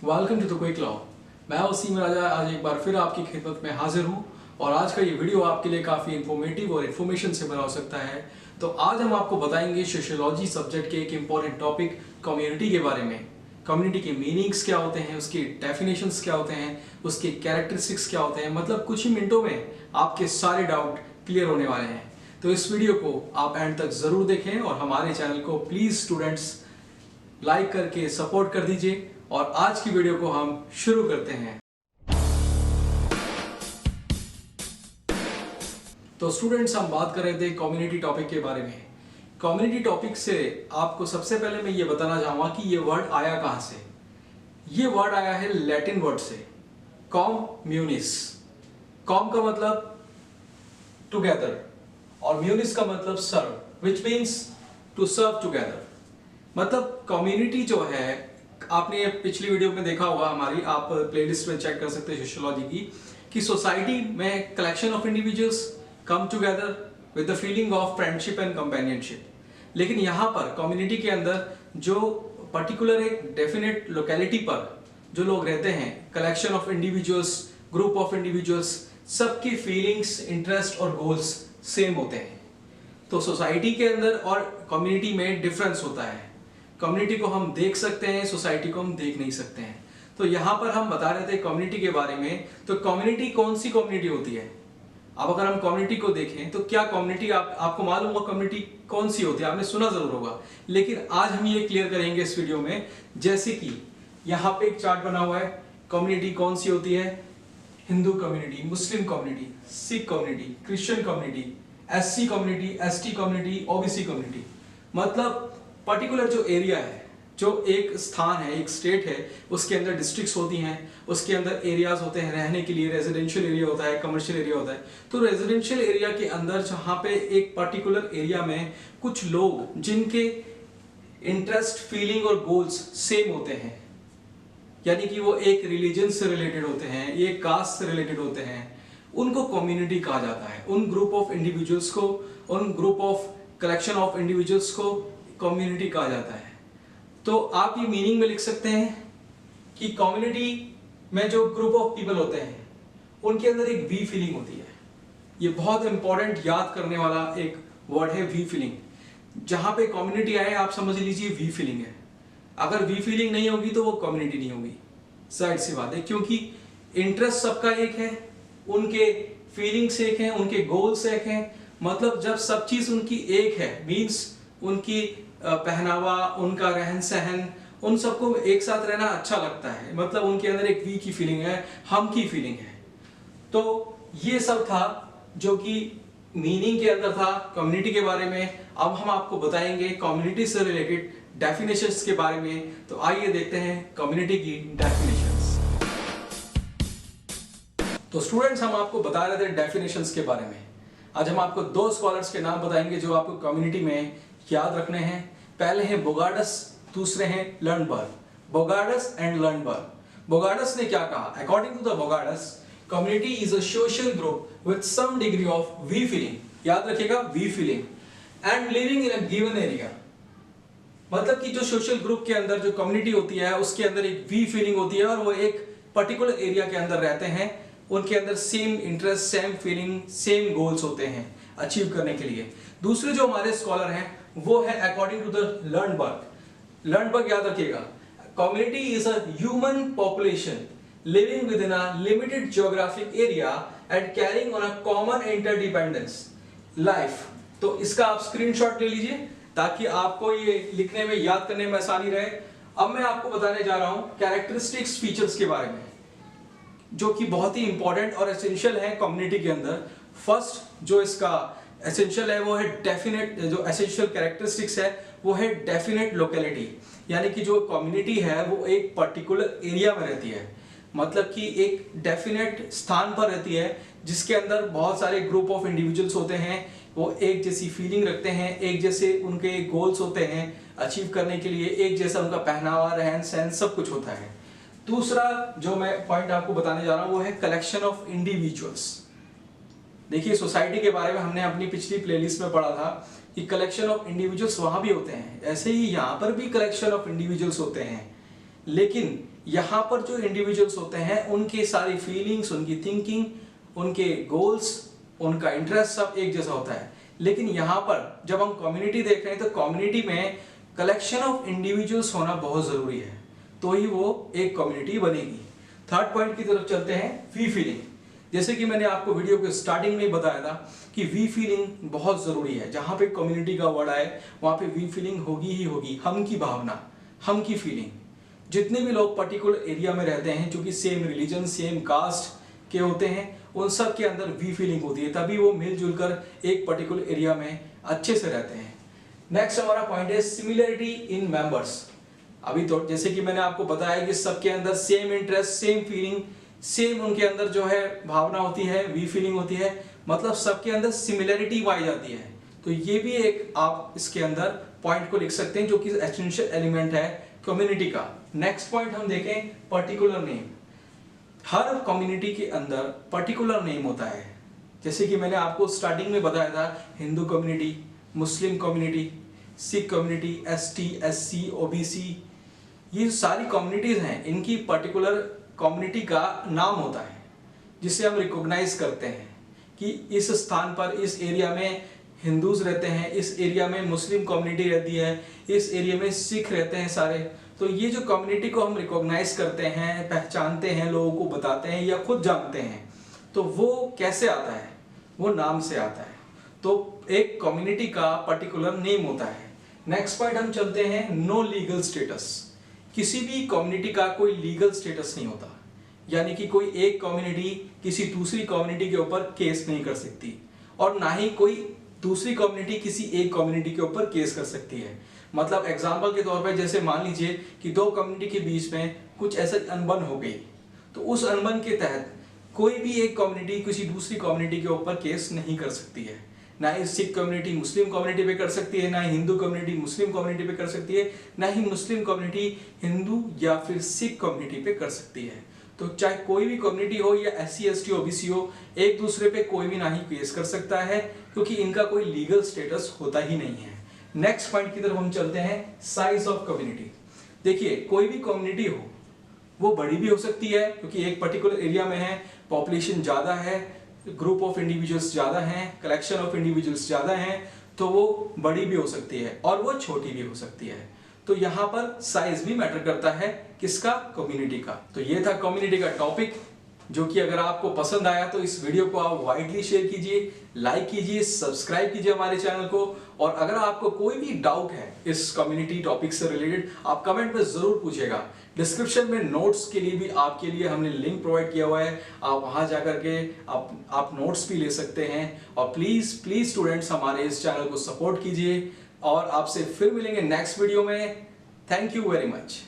Welcome to the quick law. मैं वसीम राजा आज एक बार फिर आपकी खिदमत में हाजिर हूँ और आज का ये वीडियो आपके लिए काफ़ी इन्फॉर्मेटिव और इन्फॉर्मेशन से भरा हो सकता है। तो आज हम आपको बताएंगे सोशियोलॉजी सब्जेक्ट के एक इम्पॉर्टेंट टॉपिक कम्युनिटी के बारे में। कम्युनिटी के मीनिंग्स क्या होते हैं, उसके डेफिनेशंस क्या होते हैं, उसके कैरेक्टरिस्टिक्स क्या होते हैं। मतलब कुछ ही मिनटों में आपके सारे डाउट क्लियर होने वाले हैं। तो इस वीडियो को आप एंड तक ज़रूर देखें और हमारे चैनल को प्लीज़ स्टूडेंट्स लाइक करके सपोर्ट कर दीजिए। और आज की वीडियो को हम शुरू करते हैं। तो स्टूडेंट्स, हम बात कर रहे थे कम्युनिटी टॉपिक के बारे में। कम्युनिटी टॉपिक से आपको सबसे पहले मैं ये बताना चाहूँगा कि ये वर्ड आया कहाँ से। ये वर्ड आया है लैटिन वर्ड से, कॉम्युनिस। कॉम का मतलब टुगेदर और म्यूनिस का मतलब serve, which means to serve together. मतलब कम्युनिटी जो है, आपने पिछली वीडियो में देखा होगा हमारी, आप प्लेलिस्ट में चेक कर सकते हैं सोशियोलॉजी की, कि सोसाइटी में collection of individuals come together with the feeling of friendship and companionship. लेकिन यहाँ पर कम्युनिटी के अंदर जो पर्टिकुलर एक डेफिनेट लोकेलिटी पर जो लोग रहते हैं, collection of individuals, group of individuals, सबकी फीलिंग्स, इंटरेस्ट और गोल्स सेम होते हैं। तो सोसाइटी के अंदर और कम्युनिटी में डिफरेंस होता है। कम्युनिटी को हम देख सकते हैं, सोसाइटी को हम देख नहीं सकते हैं। तो यहाँ पर हम बता रहे थे कम्युनिटी के बारे में। तो कम्युनिटी कौन सी कम्युनिटी होती है? अब अगर हम कम्युनिटी को देखें तो क्या कम्युनिटी आपको मालूम होगा कम्युनिटी कौन सी होती है? आपने सुना जरूर होगा, लेकिन आज हम ये क्लियर करेंगे इस वीडियो में। जैसे कि यहाँ पे एक चार्ट बना हुआ है, कम्युनिटी कौन सी होती है? Hindu community, Muslim community, Sikh community, Christian community, SC community, ST community, OBC community. मतलब पर्टिकुलर जो एरिया है, जो एक स्थान है, एक स्टेट है, उसके अंदर डिस्ट्रिक्ट्स होती हैं, उसके अंदर एरियाज होते हैं रहने के लिए। रेजिडेंशियल एरिया होता है, कमर्शियल एरिया होता है। तो रेजिडेंशियल एरिया के अंदर जहाँ पे एक पर्टिकुलर एरिया में कुछ लोग जिनके इंटरेस्ट, फीलिंग और गोल्स सेम होते हैं, यानी कि वो एक रिलीजन से रिलेटेड होते हैं, एक कास्ट से रिलेटेड होते हैं, उनको कम्युनिटी कहा जाता है। उन ग्रुप ऑफ इंडिविजुअल्स को, उन group of collection of individuals को कम्युनिटी कहा जाता है। तो आप ये मीनिंग में लिख सकते हैं कि कम्युनिटी में जो ग्रुप ऑफ पीपल होते हैं उनके अंदर एक वी फीलिंग होती है। ये बहुत इंपॉर्टेंट याद करने वाला एक वर्ड है, वी फीलिंग। जहां पे कम्युनिटी आए आप समझ लीजिए वी फीलिंग है। अगर वी फीलिंग नहीं होगी तो वो कम्युनिटी नहीं होगी, साइड सी बात है। क्योंकि इंटरेस्ट सबका एक है, उनके फीलिंग्स एक हैं, उनके गोल्स एक हैं। मतलब जब सब चीज उनकी एक है, मीन्स उनकी पहनावा, उनका रहन सहन, उन सबको एक साथ रहना अच्छा लगता है। मतलब उनके अंदर एक वी की फीलिंग है, हम की फीलिंग है। तो ये सब था जो कि मीनिंग के अंदर था कम्युनिटी के बारे में। अब हम आपको बताएंगे कम्युनिटी से रिलेटेड डेफिनेशंस के बारे में। तो आइए देखते हैं कम्युनिटी की डेफिनेशंस। तो स्टूडेंट्स, हम आपको बता रहे थे डेफिनेशंस के बारे में। आज हम आपको दो स्कॉलर्स के नाम बताएंगे जो आपको कम्युनिटी में याद रखने हैं। पहले हैं बोगार्डस, दूसरे हैं Lundberg. Bogardus and Lundberg. Bogardus ने क्या कहा? According to the Bogardus, community is a social group with some degree of we feeling. याद रखिएगा, we feeling and living in a given area. मतलब कि जो सोशल ग्रुप के अंदर जो कम्युनिटी होती है उसके अंदर एक वी फीलिंग होती है और वो एक पर्टिकुलर एरिया के अंदर रहते हैं। उनके अंदर same interest, same feeling, same goals होते हैं अचीव करने के लिए। दूसरे जो हमारे स्कॉलर हैं वो है अकॉर्डिंग टू द लर्नबर्ग। लर्नबर्ग याद रखिएगा, community is a human population living with in a limited geographic area and carrying on a common interdependence life. तो इसका आप स्क्रीनशॉट ले लीजिए ताकि आपको ये लिखने में, याद करने में आसानी रहे। अब मैं आपको बताने जा रहा हूं कैरेक्टरिस्टिक्स, फीचर्स के बारे में, जो कि बहुत ही इंपॉर्टेंट और एसेंशियल है कम्युनिटी के अंदर। फर्स्ट जो इसका एसेंशियल है वो है डेफिनेट, जो एसेंशियल कैरेक्टरिस्टिक्स है वो है डेफिनेट लोकेलिटी। यानी कि जो कम्युनिटी है वो एक पर्टिकुलर एरिया में रहती है, मतलब कि एक डेफिनेट स्थान पर रहती है जिसके अंदर बहुत सारे ग्रुप ऑफ इंडिविजुअल्स होते हैं। वो एक जैसी फीलिंग रखते हैं, एक जैसे उनके गोल्स होते हैं अचीव करने के लिए, एक जैसा उनका पहनावा, रहन सहन, सब कुछ होता है। दूसरा जो मैं पॉइंट आपको बताने जा रहा हूं वो है कलेक्शन ऑफ इंडिविजुअल्स। देखिए, सोसाइटी के बारे में हमने अपनी पिछली प्लेलिस्ट में पढ़ा था कि कलेक्शन ऑफ इंडिविजुअल्स वहां भी होते हैं, ऐसे ही यहाँ पर भी कलेक्शन ऑफ इंडिविजुअल्स होते हैं। लेकिन यहाँ पर जो इंडिविजुअल्स होते हैं उनके सारी फीलिंग्स, उनकी थिंकिंग, उनके गोल्स, उनका इंटरेस्ट सब एक जैसा होता है। लेकिन यहाँ पर जब हम कम्युनिटी देख रहे हैं तो कम्युनिटी में कलेक्शन ऑफ इंडिविजुअल्स होना बहुत जरूरी है, तो ही वो एक कम्युनिटी बनेगी। थर्ड पॉइंट की तरफ चलते हैं, वी फीलिंग। जैसे कि मैंने आपको वीडियो के स्टार्टिंग में ही बताया था कि वी फीलिंग बहुत जरूरी है। जहां पे कम्युनिटी का वर्ड आए वहां पे वी फीलिंग होगी ही होगी। हम की भावना, हम की फीलिंग। जितने भी लोग पर्टिकुलर एरिया में रहते हैं जो कि सेम रिलीजन, सेम कास्ट के होते हैं, उन सब के अंदर वी फीलिंग होती है, तभी वो मिलजुल कर एक पर्टिकुलर एरिया में अच्छे से रहते हैं। नेक्स्ट हमारा पॉइंट है सिमिलरिटी इन मेंबर्स। अभी तो जैसे कि मैंने आपको बताया कि सबके अंदर same interest, same feeling, same उनके अंदर जो है भावना होती है, वी फीलिंग होती है, मतलब सबके अंदर सिमिलरिटी पाई जाती है। तो ये भी एक आप इसके अंदर पॉइंट को लिख सकते हैं जो कि एसेंशियल एलिमेंट है कम्युनिटी का। नेक्स्ट पॉइंट हम देखें, पर्टिकुलर नेम। हर कम्युनिटी के अंदर पर्टिकुलर नेम होता है। जैसे कि मैंने आपको स्टार्टिंग में बताया था, Hindu community, Muslim community, Sikh community, ST, SC, OBC, ये सारी कम्युनिटीज हैं, इनकी पर्टिकुलर कम्युनिटी का नाम होता है जिसे हम रिकॉग्नाइज करते हैं कि इस स्थान पर, इस एरिया में हिंदूज रहते हैं, इस एरिया में मुस्लिम कम्युनिटी रहती है, इस एरिया में सिख रहते हैं सारे। तो ये जो कम्युनिटी को हम रिकॉग्नाइज करते हैं, पहचानते हैं, लोगों को बताते हैं या खुद जानते हैं, तो वो कैसे आता है? वो नाम से आता है। तो एक कम्युनिटी का पर्टिकुलर नेम होता है। नेक्स्ट पॉइंट हम चलते हैं, नो लीगल स्टेटस। किसी भी कम्युनिटी का कोई लीगल स्टेटस नहीं होता, यानी कि कोई एक कम्युनिटी किसी दूसरी कम्युनिटी के ऊपर केस नहीं कर सकती और ना ही कोई दूसरी कम्युनिटी किसी एक कम्युनिटी के ऊपर केस कर सकती है। मतलब एग्जांपल के तौर पे जैसे मान लीजिए कि दो कम्युनिटी के बीच में कुछ ऐसा अनबन हो गई, तो उस अनबन के तहत कोई भी एक कम्युनिटी किसी दूसरी कम्युनिटी के ऊपर केस नहीं कर सकती है। ना ही सिख कम्युनिटी मुस्लिम कम्युनिटी पे कर सकती है, ना ही हिंदू कम्युनिटी मुस्लिम कम्युनिटी पे कर सकती है, ना ही मुस्लिम कम्युनिटी हिंदू या फिर सिख कम्युनिटी पे कर सकती है। तो चाहे कोई भी कम्युनिटी हो या एससी, एसटी, ओबीसी हो, एक दूसरे पे कोई भी ना ही केस कर सकता है क्योंकि इनका कोई लीगल स्टेटस होता ही नहीं है। नेक्स्ट पॉइंट की तरफ हम चलते हैं, साइज ऑफ कम्युनिटी। देखिए, कोई भी कम्युनिटी हो वो बड़ी भी हो सकती है क्योंकि एक पर्टिकुलर एरिया में है, पॉपुलेशन ज्यादा है, ग्रुप ऑफ इंडिविजुअल्स ज्यादा हैं, कलेक्शन ऑफ इंडिविजुअल्स ज्यादा हैं, तो वो बड़ी भी हो सकती है और वो छोटी भी हो सकती है। तो यहाँ पर साइज भी मैटर करता है, किसका? कम्युनिटी का। तो ये था कम्युनिटी का टॉपिक, जो कि अगर आपको पसंद आया तो इस वीडियो को आप वाइडली शेयर कीजिए, लाइक कीजिए, सब्सक्राइब कीजिए हमारे चैनल को। और अगर आपको कोई भी डाउट है इस कम्युनिटी टॉपिक से रिलेटेड, आप कमेंट में जरूर पूछिएगा। डिस्क्रिप्शन में नोट्स के लिए भी आपके लिए हमने लिंक प्रोवाइड किया हुआ है, आप वहां जाकर के आप नोट्स भी ले सकते हैं। और प्लीज प्लीज स्टूडेंट्स, हमारे इस चैनल को सपोर्ट कीजिए और आपसे फिर मिलेंगे नेक्स्ट वीडियो में। Thank you very much.